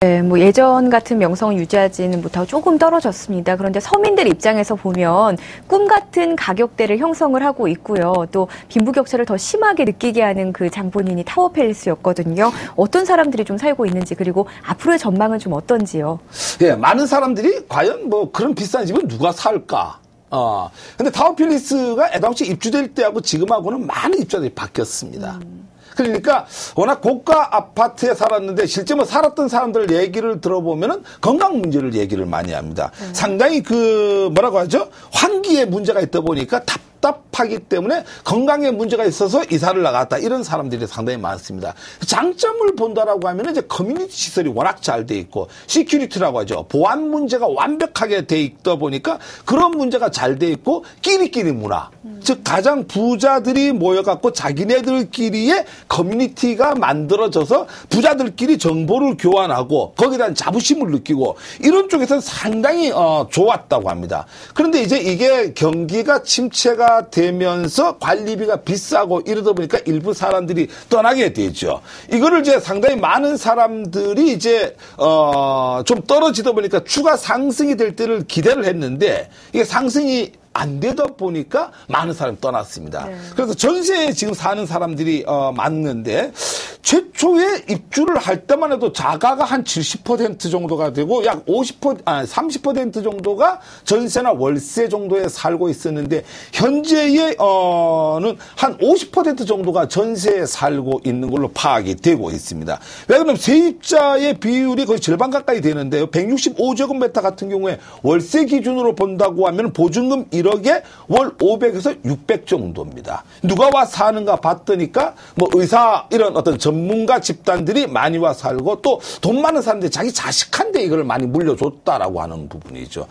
네, 뭐 예전 같은 명성을 유지하지는 못하고 조금 떨어졌습니다. 그런데 서민들 입장에서 보면 꿈 같은 가격대를 형성을 하고 있고요. 또 빈부격차를 더 심하게 느끼게 하는 그 장본인이 타워팰리스였거든요. 어떤 사람들이 좀 살고 있는지, 그리고 앞으로의 전망은 좀 어떤지요? 예, 많은 사람들이 과연 뭐 그런 비싼 집은 누가 살까? 근데 타워팰리스가 당시 입주될 때하고 지금하고는 많은 입주자들이 바뀌었습니다. 그러니까 워낙 고가 아파트에 살았는데 실제 뭐 살았던 사람들 얘기를 들어보면은 건강 문제를 얘기를 많이 합니다. 상당히 그 뭐라고 하죠? 환기에 문제가 있다 보니까 답답하기 때문에 건강에 문제가 있어서 이사를 나갔다, 이런 사람들이 상당히 많습니다. 장점을 본다라고 하면 이제 커뮤니티 시설이 워낙 잘 돼 있고, 시큐리티라고 하죠. 보안 문제가 완벽하게 돼 있다 보니까 그런 문제가 잘 돼 있고, 끼리끼리 문화. 즉 가장 부자들이 모여갖고 자기네들끼리의 커뮤니티가 만들어져서 부자들끼리 정보를 교환하고 거기에 대한 자부심을 느끼고, 이런 쪽에서는 상당히 좋았다고 합니다. 그런데 이제 이게 경기가 침체가 되면서 관리비가 비싸고 이러다 보니까 일부 사람들이 떠나게 되죠. 이거를 이제 상당히 많은 사람들이 이제 좀 떨어지다 보니까 추가 상승이 될 때를 기대를 했는데, 이게 상승이 안 되다 보니까 많은 사람이 떠났습니다. 네. 그래서 전세에 지금 사는 사람들이 많는데, 최초에 입주를 할 때만 해도 자가가 한 70% 정도가 되고 약 30% 정도가 전세나 월세 정도에 살고 있었는데, 현재의 한 50% 정도가 전세에 살고 있는 걸로 파악이 되고 있습니다. 왜 그러면 세입자의 비율이 거의 절반 가까이 되는데요. 165제곱미터 같은 경우에 월세 기준으로 본다고 하면 보증금 1억에 월 500에서 600 정도입니다. 누가 와 사는가 봤더니까 뭐 의사 이런 어떤 전문가 집단들이 많이 와 살고, 또 돈 많은 사람들이 자기 자식한테 이걸 많이 물려줬다라고 하는 부분이죠.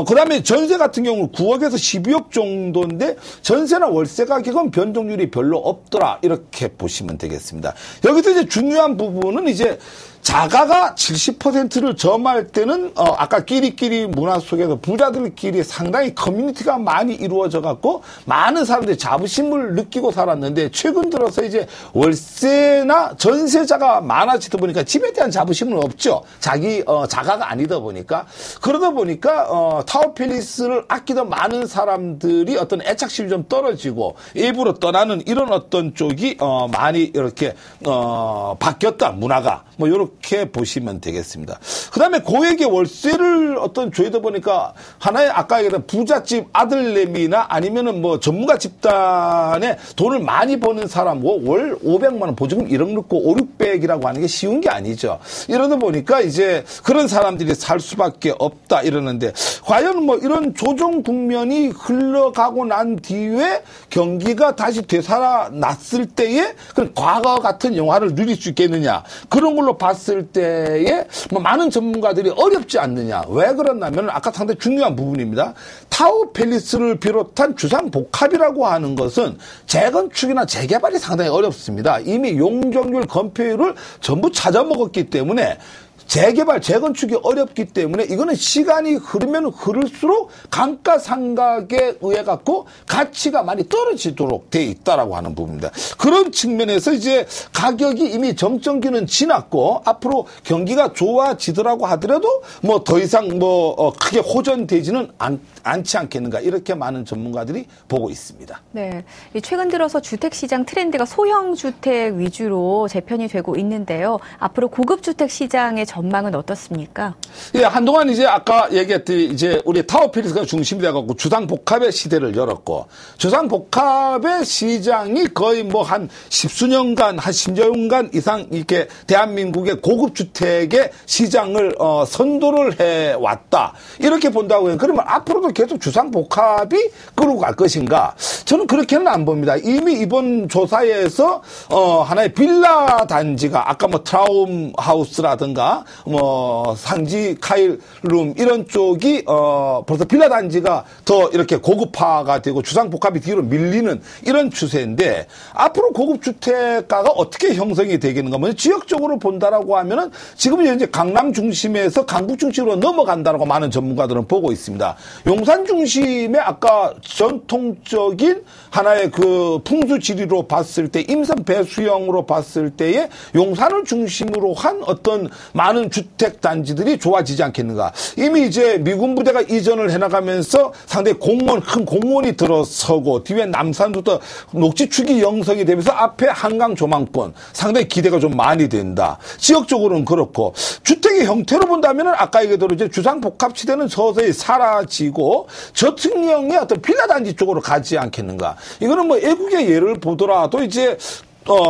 그다음에 전세 같은 경우는 9억에서 12억 정도인데 전세나 월세 가격은 변동률이 별로 없더라, 이렇게 보시면 되겠습니다. 여기서 이제 중요한 부분은 이제 자가가 70%를 점할 때는 아까 끼리끼리 문화 속에서 부자들끼리 상당히 커뮤니티가 많이 이루어져 갖고 많은 사람들이 자부심을 느끼고 살았는데, 최근 들어서 이제 월세나 전세자가 많아지다 보니까 집에 대한 자부심은 없죠. 자기 자가가 아니다 보니까. 그러다 보니까 타워팰리스를 아끼던 많은 사람들이 어떤 애착심이 좀 떨어지고 일부러 떠나는 이런 어떤 쪽이 많이 이렇게 바뀌었다, 문화가. 뭐 이렇게 보시면 되겠습니다. 그다음에 고액의 월세를 줘다 보니까 하나의 아까 얘기했던 부잣집 아들내미나 아니면은 뭐 전문가 집단에 돈을 많이 버는 사람, 월 500만 원 보증금 1억 넣고 5, 600이라고 하는 게 쉬운 게 아니죠. 이러다 보니까 이제 그런 사람들이 살 수밖에 없다, 이러는데, 과연 뭐 이런 조정 국면이 흘러가고 난 뒤에 경기가 다시 되살아났을 때에 그런 과거 같은 영화를 누릴 수 있겠느냐, 그런 걸로 봤을 때에 뭐 많은 전문가들이 어렵지 않느냐. 왜 그러냐면 아까 상당히 중요한 부분입니다. 타워팰리스를 비롯한 주상복합이라고 하는 것은 재건축이나 재개발이 상당히 어렵습니다. 이미 용적률, 건폐율을 전부 찾아먹었기 때문에 재개발, 재건축이 어렵기 때문에 이거는 시간이 흐르면 흐를수록 감가상각에 의해 갖고 가치가 많이 떨어지도록 돼 있다라고 하는 부분입니다. 그런 측면에서 이제 가격이 이미 정점기는 지났고 앞으로 경기가 좋아지더라고 하더라도 뭐 더 이상 크게 호전되지는 않지 않겠는가, 이렇게 많은 전문가들이 보고 있습니다. 네, 최근 들어서 주택 시장 트렌드가 소형 주택 위주로 재편이 되고 있는데요. 앞으로 고급 주택 시장의 전망은 어떻습니까? 예, 한동안 이제 아까 얘기했듯이 이제 우리 타워팰리스가 중심이 돼갖고 주상복합의 시대를 열었고, 주상복합의 시장이 거의 뭐 한 십수년간, 한 10년간 이상 이렇게 대한민국의 고급 주택의 시장을 선도를 해왔다, 이렇게 본다고 해요. 그러면 앞으로도 계속 주상복합이 끌고 갈 것인가? 저는 그렇게는 안 봅니다. 이미 이번 조사에서 하나의 빌라 단지가 아까 뭐 트라움 하우스라든가 뭐 상지 카일룸 이런 쪽이 벌써 빌라 단지가 더 이렇게 고급화가 되고 주상복합이 뒤로 밀리는 이런 추세인데, 앞으로 고급 주택가가 어떻게 형성이 되겠는가? 뭐 지역적으로 본다라고 하면은 지금 이제 강남 중심에서 강북 중심으로 넘어간다라고 많은 전문가들은 보고 있습니다. 용산 중심의 아까 전통적인 하나의 그 풍수지리로 봤을 때, 임선 배수형으로 봤을 때에 용산을 중심으로 한 어떤 많은 많은 주택 단지들이 좋아지지 않겠는가. 이미 이제 미군 부대가 이전을 해나가면서 상당히 큰 공무원이 들어서고 뒤에 남산부터 녹지축이 형성이 되면서 앞에 한강 조망권 상당히 기대가 좀 많이 된다. 지역적으로는 그렇고 주택의 형태로 본다면은 아까 얘기대로 이제 주상복합지대는 서서히 사라지고 저층형의 어떤 빌라 단지 쪽으로 가지 않겠는가. 이거는 뭐 애국의 예를 보더라도 이제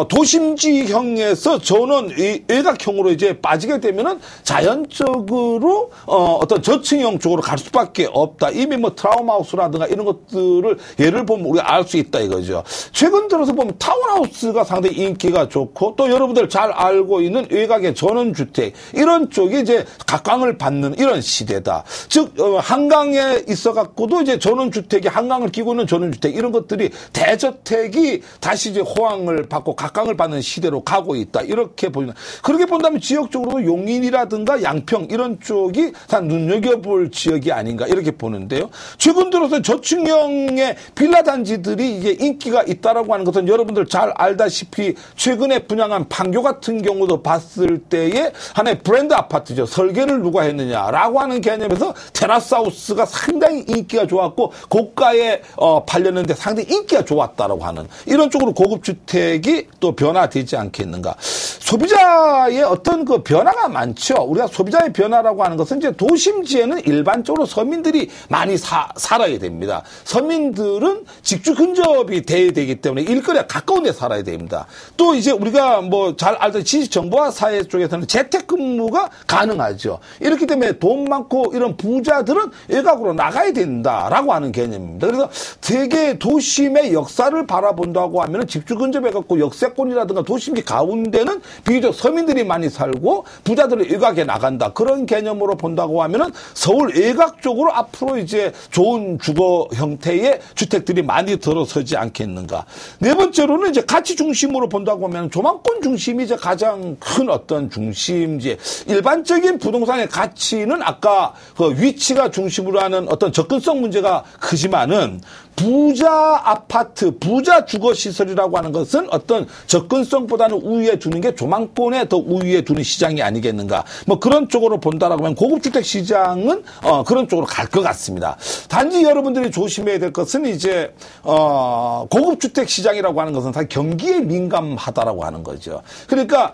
도심지형에서 전원 외곽형으로 이제 빠지게 되면은 자연적으로 어떤 저층형 쪽으로 갈 수밖에 없다. 이미 뭐 트라우마하우스라든가 이런 것들을 예를 보면 우리가 알 수 있다 이거죠. 최근 들어서 보면 타운하우스가 상당히 인기가 좋고 또 여러분들 잘 알고 있는 외곽의 전원주택 이런 쪽이 이제 각광을 받는 이런 시대다. 즉 한강에 있어 갖고도 이제 전원주택이 한강을 끼고 있는 전원주택 이런 것들이 대저택이 다시 이제 호황을 받고 각광을 받는 시대로 가고 있다. 이렇게 보이는. 그렇게 본다면 지역적으로 용인이라든가 양평 이런 쪽이 다 눈여겨볼 지역이 아닌가 이렇게 보는데요. 최근 들어서 저층형의 빌라 단지들이 이게 인기가 있다라고 하는 것은 여러분들 잘 알다시피 최근에 분양한 판교 같은 경우도 봤을 때에 하나의 브랜드 아파트죠. 설계를 누가 했느냐라고 하는 개념에서 테라스하우스가 상당히 인기가 좋았고 고가에 팔렸는데 상당히 인기가 좋았다라고 하는 이런 쪽으로 고급 주택이 또 변화되지 않겠는가. 소비자의 어떤 그 변화가 많죠. 우리가 소비자의 변화라고 하는 것은 이제 도심지에는 일반적으로 서민들이 많이 살아야 됩니다. 서민들은 직주 근접이 돼야 되기 때문에 일거리에 가까운 데 살아야 됩니다. 또 이제 우리가 뭐 잘 알던 지식정보화 사회 쪽에서는 재택근무가 가능하죠. 이렇기 때문에 돈 많고 이런 부자들은 외곽으로 나가야 된다라고 하는 개념입니다. 그래서 되게 도심의 역사를 바라본다고 하면 직주 근접해 갖고 역세권이라든가 도심지 가운데는 비교적 서민들이 많이 살고 부자들은 외곽에 나간다. 그런 개념으로 본다고 하면은 서울 외곽 쪽으로 앞으로 이제 좋은 주거 형태의 주택들이 많이 들어서지 않겠는가. 네 번째로는 이제 가치 중심으로 본다고 하면 조망권 중심이 이제 가장 큰 어떤 중심지. 일반적인 부동산의 가치는 아까 그 위치가 중심으로 하는 어떤 접근성 문제가 크지만은 부자 아파트, 부자 주거시설이라고 하는 것은 어떤 접근성보다는 우위에 두는 게 조망권에 더 우위에 두는 시장이 아니겠는가. 뭐 그런 쪽으로 본다라고 하면 고급주택 시장은 그런 쪽으로 갈 것 같습니다. 단지 여러분들이 조심해야 될 것은 이제 고급주택 시장이라고 하는 것은 다 경기에 민감하다라고 하는 거죠. 그러니까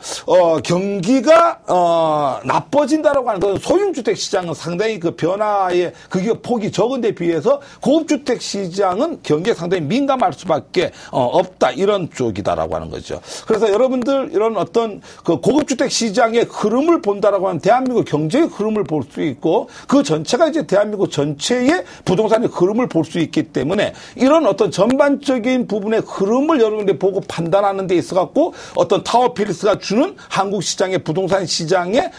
경기가 나빠진다라고 하는 것은 소형주택 시장은 상당히 그 변화의 그 폭이 적은 데 비해서 고급주택 시장 은 경기에 상당히 민감할 수밖에 없다 이런 쪽이다라고 하는 거죠. 그래서 여러분들 이런 어떤 그 고급주택 시장의 흐름을 본다라고 하면 대한민국 경제의 흐름을 볼 수 있고 그 전체가 이제 대한민국 전체의 부동산의 흐름을 볼 수 있기 때문에 이런 어떤 전반적인 부분의 흐름을 여러분들이 보고 판단하는 데 있어 갖고 어떤 타워필리스가 주는 한국 시장의 부동산 시장의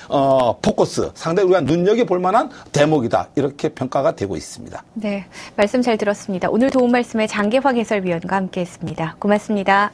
포커스 상당히 우리가 눈여겨볼 만한 대목이다 이렇게 평가가 되고 있습니다. 네, 말씀 잘 들었습니다. 오늘 도움 말씀에 장계화 해설위원과 함께했습니다. 고맙습니다.